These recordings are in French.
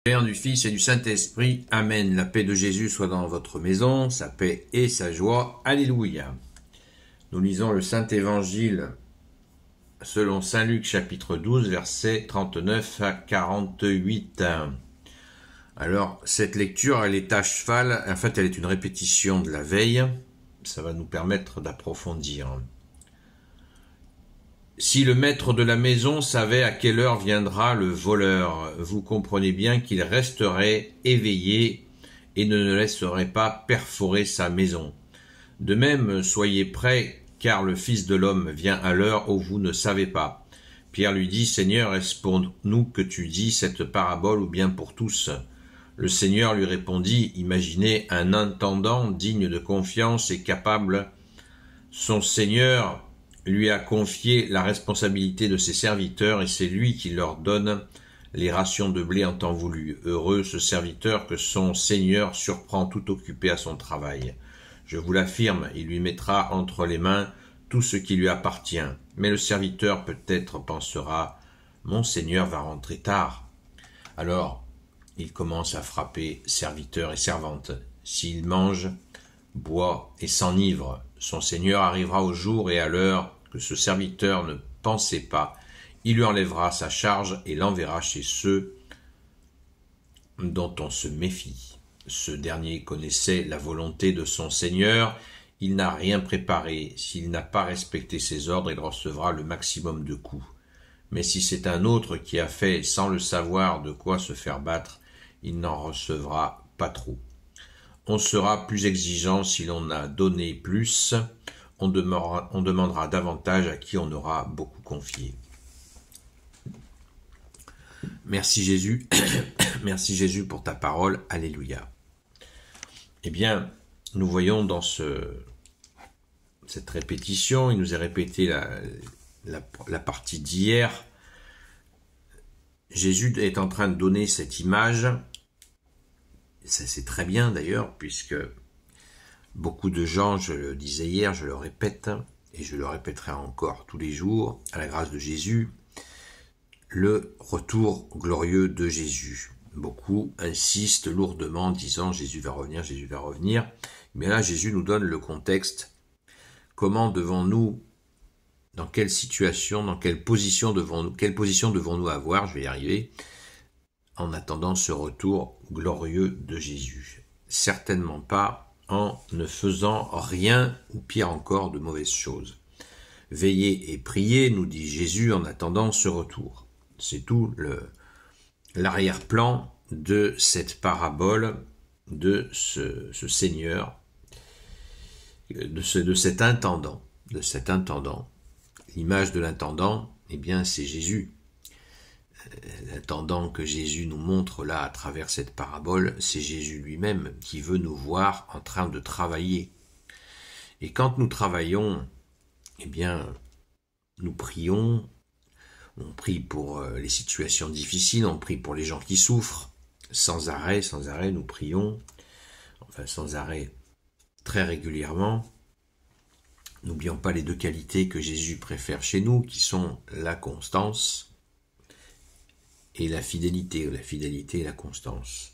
Père, du Fils et du Saint-Esprit. Amen. La paix de Jésus soit dans votre maison, sa paix et sa joie. Alléluia. Nous lisons le Saint-Évangile selon Saint Luc chapitre 12, versets 39 à 48. Alors, cette lecture, elle est à cheval. En fait, elle est une répétition de la veille. Ça va nous permettre d'approfondir. Si le maître de la maison savait à quelle heure viendra le voleur, vous comprenez bien qu'il resterait éveillé et ne laisserait pas perforer sa maison. De même, soyez prêts, car le Fils de l'homme vient à l'heure où vous ne savez pas. Pierre lui dit, Seigneur, est-ce pour nous que tu dis cette parabole ou bien pour tous? Le Seigneur lui répondit, imaginez un intendant digne de confiance et capable. Son Seigneur lui a confié la responsabilité de ses serviteurs et c'est lui qui leur donne les rations de blé en temps voulu. Heureux ce serviteur que son Seigneur surprend tout occupé à son travail. Je vous l'affirme, il lui mettra entre les mains tout ce qui lui appartient. Mais le serviteur peut-être pensera, mon Seigneur va rentrer tard. Alors, il commence à frapper serviteurs et servantes. S'il mange, boit et s'enivre, son Seigneur arrivera au jour et à l'heure que ce serviteur ne pensait pas. Il lui enlèvera sa charge et l'enverra chez ceux dont on se méfie. Ce dernier connaissait la volonté de son Seigneur. Il n'a rien préparé. S'il n'a pas respecté ses ordres, il recevra le maximum de coups. Mais si c'est un autre qui a fait, sans le savoir, de quoi se faire battre, il n'en recevra pas trop. On sera plus exigeant si l'on a donné plus, on demandera davantage à qui on aura beaucoup confié. Merci Jésus, merci Jésus pour ta parole, alléluia. Eh bien, nous voyons dans cette répétition, il nous est répété la partie d'hier, Jésus est en train de donner cette image. Ça c'est très bien d'ailleurs, puisque beaucoup de gens, je le disais hier, je le répète, et je le répéterai encore tous les jours, à la grâce de Jésus, le retour glorieux de Jésus. Beaucoup insistent lourdement en disant Jésus va revenir, Jésus va revenir. Mais là, Jésus nous donne le contexte. Comment devons-nous, dans quelle situation, dans quelle position devons-nous avoir, je vais y arriver, en attendant ce retour glorieux de Jésus. Certainement pas en ne faisant rien, ou pire encore, de mauvaises choses. Veillez et priez, nous dit Jésus, en attendant ce retour. C'est tout l'arrière-plan de cette parabole de ce Seigneur, de cet intendant. L'image de l'intendant, eh bien, c'est Jésus. L'intendant que Jésus nous montre là à travers cette parabole, c'est Jésus lui-même qui veut nous voir en train de travailler. Et quand nous travaillons, eh bien, nous prions, on prie pour les situations difficiles, on prie pour les gens qui souffrent, sans arrêt, nous prions, enfin sans arrêt, très régulièrement. N'oublions pas les deux qualités que Jésus préfère chez nous, qui sont la constance et la fidélité et la constance.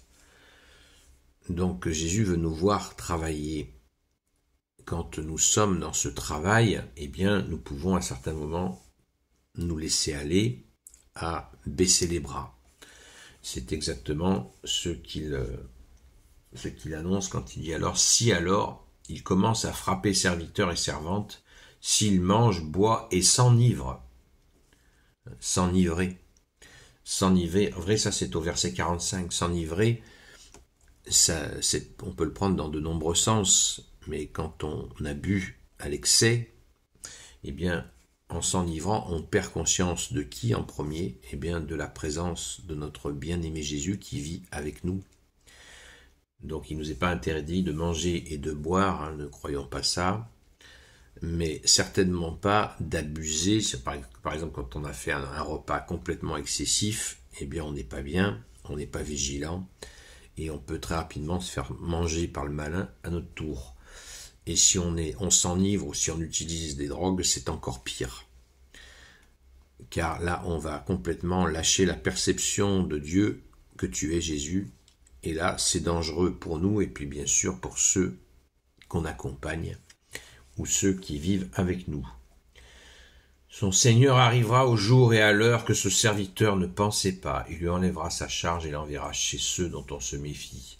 Donc Jésus veut nous voir travailler. Quand nous sommes dans ce travail, eh bien nous pouvons à certains moments nous laisser aller à baisser les bras. C'est exactement ce qu'il annonce quand il dit alors il commence à frapper serviteurs et servantes, s'il mange, boit et s'enivre. S'enivrer, vrai, ça c'est au verset 45, s'enivrer, on peut le prendre dans de nombreux sens, mais quand on a bu à l'excès, eh bien, en s'enivrant, on perd conscience de qui en premier? Eh bien, de la présence de notre bien-aimé Jésus qui vit avec nous. Donc, il ne nous est pas interdit de manger et de boire, ne croyons pas ça, mais certainement pas d'abuser. Par exemple, quand on a fait un repas complètement excessif, eh bien, on n'est pas bien, on n'est pas vigilant, et on peut très rapidement se faire manger par le malin à notre tour. Et si on s'enivre ou si on utilise des drogues, c'est encore pire. Car là, on va complètement lâcher la perception de Dieu que tu es Jésus. Et là, c'est dangereux pour nous et puis bien sûr pour ceux qu'on accompagne ou ceux qui vivent avec nous. Son Seigneur arrivera au jour et à l'heure que ce serviteur ne pensait pas. Il lui enlèvera sa charge et l'enverra chez ceux dont on se méfie.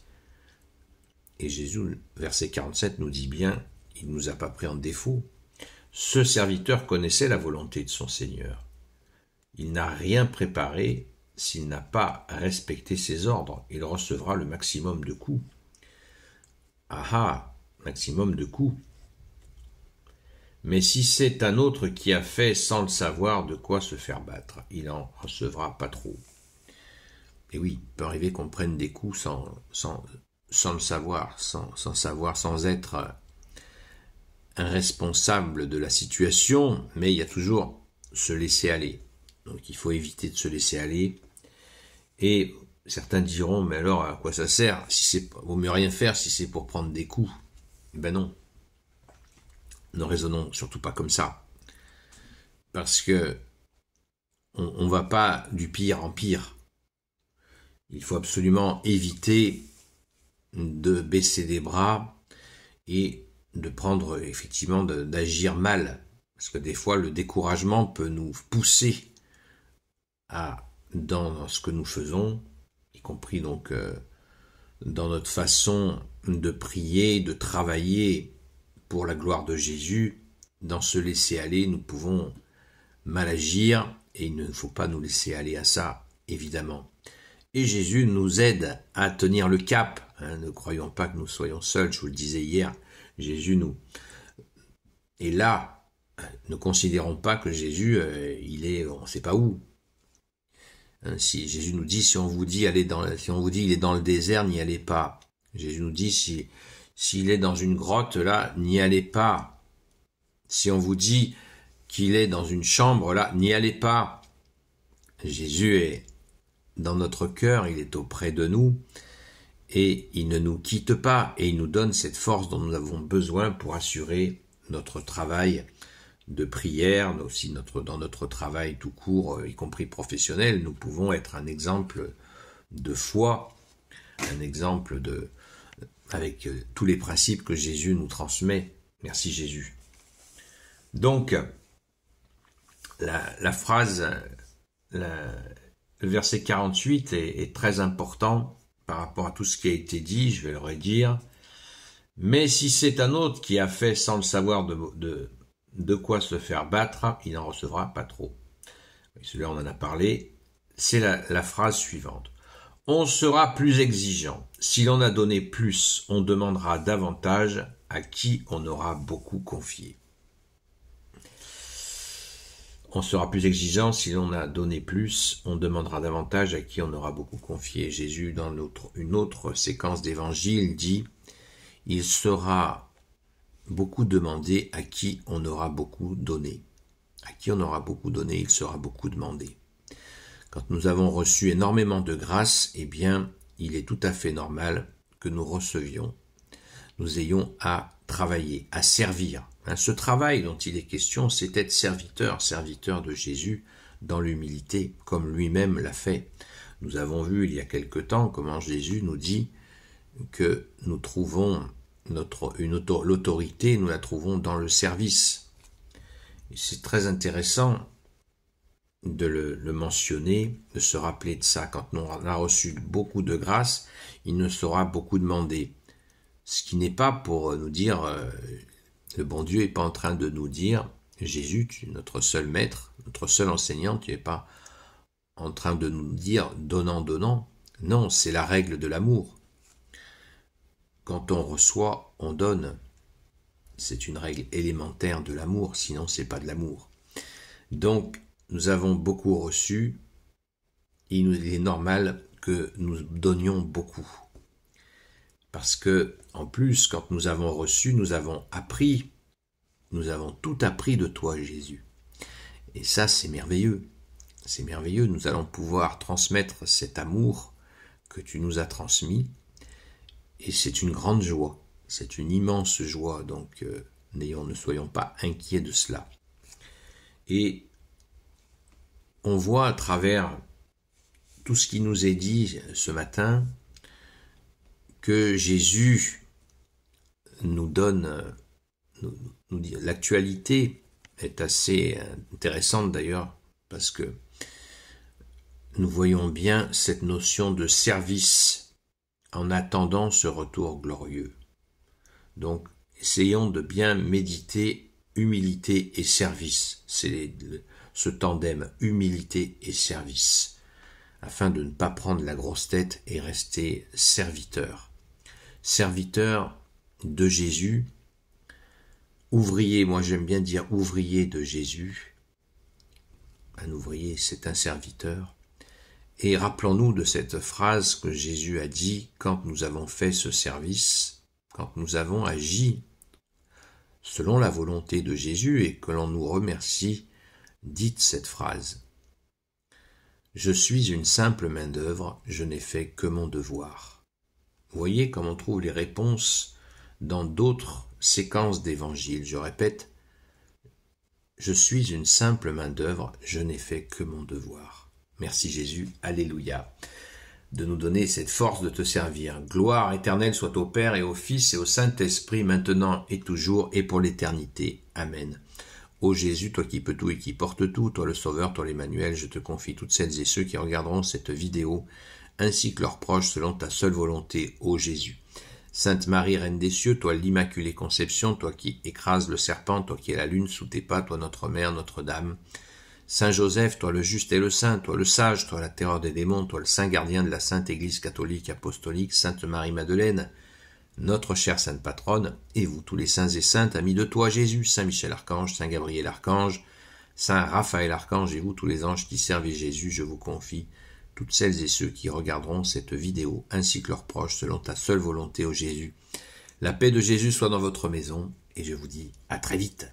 Et Jésus, verset 47, nous dit bien, il ne nous a pas pris en défaut. Ce serviteur connaissait la volonté de son Seigneur. Il n'a rien préparé s'il n'a pas respecté ses ordres. Il recevra le maximum de coups. Maximum de coups. Mais si c'est un autre qui a fait sans le savoir de quoi se faire battre, il en recevra pas trop. Et oui, il peut arriver qu'on prenne des coups sans le savoir, sans être un responsable de la situation, mais il y a toujours se laisser aller. Donc il faut éviter de se laisser aller. Et certains diront, mais alors à quoi ça sert? Vaut mieux rien faire si c'est pour prendre des coups. Ben non. Ne raisonnons surtout pas comme ça. Parce que on va pas du pire en pire. Il faut absolument éviter de baisser les bras et de prendre, effectivement, d'agir mal. Parce que des fois, le découragement peut nous pousser dans ce que nous faisons, y compris donc dans notre façon de prier, de travailler pour la gloire de Jésus. Dans ce laisser aller, nous pouvons mal agir et il ne faut pas nous laisser aller à ça, évidemment. Et Jésus nous aide à tenir le cap. Ne croyons pas que nous soyons seuls, je vous le disais hier. Jésus nous est là. Ne considérons pas que Jésus, il est, on ne sait pas où. Si Jésus nous dit, si on vous dit il est dans le désert, n'y allez pas. Jésus nous dit, s'il est dans une grotte, là, n'y allez pas. Si on vous dit qu'il est dans une chambre, là, n'y allez pas. Jésus est dans notre cœur, il est auprès de nous, et il ne nous quitte pas, et il nous donne cette force dont nous avons besoin pour assurer notre travail de prière, aussi dans notre travail tout court, y compris professionnel. Nous pouvons être un exemple de foi, un exemple avec tous les principes que Jésus nous transmet. Merci Jésus. Donc, la phrase, le verset 48 est très important par rapport à tout ce qui a été dit, je vais le redire. Mais si c'est un autre qui a fait sans le savoir de quoi se faire battre, il n'en recevra pas trop. Celui-là, on en a parlé. C'est la phrase suivante. On sera plus exigeant. Si l'on a donné plus, on demandera davantage à qui on aura beaucoup confié. On sera plus exigeant si l'on a donné plus, on demandera davantage à qui on aura beaucoup confié. Jésus, dans une autre séquence d'évangile, dit « Il sera beaucoup demandé à qui on aura beaucoup donné. » À qui on aura beaucoup donné, il sera beaucoup demandé. Quand nous avons reçu énormément de grâce, eh bien, il est tout à fait normal que nous recevions, nous ayons à travailler, à servir. Ce travail dont il est question, c'est être serviteur de Jésus dans l'humilité, comme lui-même l'a fait. Nous avons vu il y a quelque temps comment Jésus nous dit que nous trouvons l'autorité, nous la trouvons dans le service. Et c'est très intéressant de le mentionner, de se rappeler de ça. Quand on a reçu beaucoup de grâce, il nous sera beaucoup demandé. Ce qui n'est pas pour nous dire, le bon Dieu n'est pas en train de nous dire, Jésus, tu es notre seul maître, notre seul enseignant, tu n'es pas en train de nous dire donnant, donnant. Non, c'est la règle de l'amour. Quand on reçoit, on donne. C'est une règle élémentaire de l'amour, sinon c'est pas de l'amour. Donc, nous avons beaucoup reçu, et il est normal que nous donnions beaucoup. Parce que, en plus, quand nous avons reçu, nous avons appris, nous avons tout appris de toi, Jésus. Et ça, c'est merveilleux. C'est merveilleux, nous allons pouvoir transmettre cet amour que tu nous as transmis, et c'est une grande joie, c'est une immense joie, donc ne soyons pas inquiets de cela. Et on voit à travers tout ce qui nous est dit ce matin, que Jésus nous donne, nous dit, l'actualité est assez intéressante d'ailleurs, parce que nous voyons bien cette notion de service en attendant ce retour glorieux. Donc, essayons de bien méditer humilité et service. C'est ce tandem humilité et service, afin de ne pas prendre la grosse tête et rester serviteur. Serviteur de Jésus, ouvrier, moi j'aime bien dire ouvrier de Jésus. Un ouvrier, c'est un serviteur. Et rappelons-nous de cette phrase que Jésus a dit quand nous avons fait ce service, quand nous avons agi selon la volonté de Jésus et que l'on nous remercie, dites cette phrase. Je suis une simple main-d'œuvre, je n'ai fait que mon devoir. Vous voyez comme on trouve les réponses dans d'autres séquences d'évangile. Je répète, je suis une simple main-d'œuvre, je n'ai fait que mon devoir. Merci Jésus, alléluia, de nous donner cette force de te servir. Gloire éternelle soit au Père et au Fils et au Saint-Esprit, maintenant et toujours et pour l'éternité. Amen. Ô Jésus, toi qui peux tout et qui portes tout, toi le Sauveur, toi l'Emmanuel, je te confie toutes celles et ceux qui regarderont cette vidéo, ainsi que leurs proches, selon ta seule volonté, ô Jésus. Sainte Marie, Reine des cieux, toi l'Immaculée Conception, toi qui écrases le serpent, toi qui es la lune sous tes pas, toi notre Mère, Notre-Dame. Saint Joseph, toi le juste et le saint, toi le sage, toi la terreur des démons, toi le saint gardien de la Sainte Église catholique apostolique, Sainte Marie-Madeleine, notre chère Sainte Patronne, et vous tous les saints et saintes, amis de toi Jésus, Saint Michel Archange, Saint Gabriel Archange, Saint Raphaël Archange, et vous tous les anges qui servent Jésus, je vous confie, toutes celles et ceux qui regarderont cette vidéo, ainsi que leurs proches, selon ta seule volonté, ô Jésus. La paix de Jésus soit dans votre maison, et je vous dis à très vite.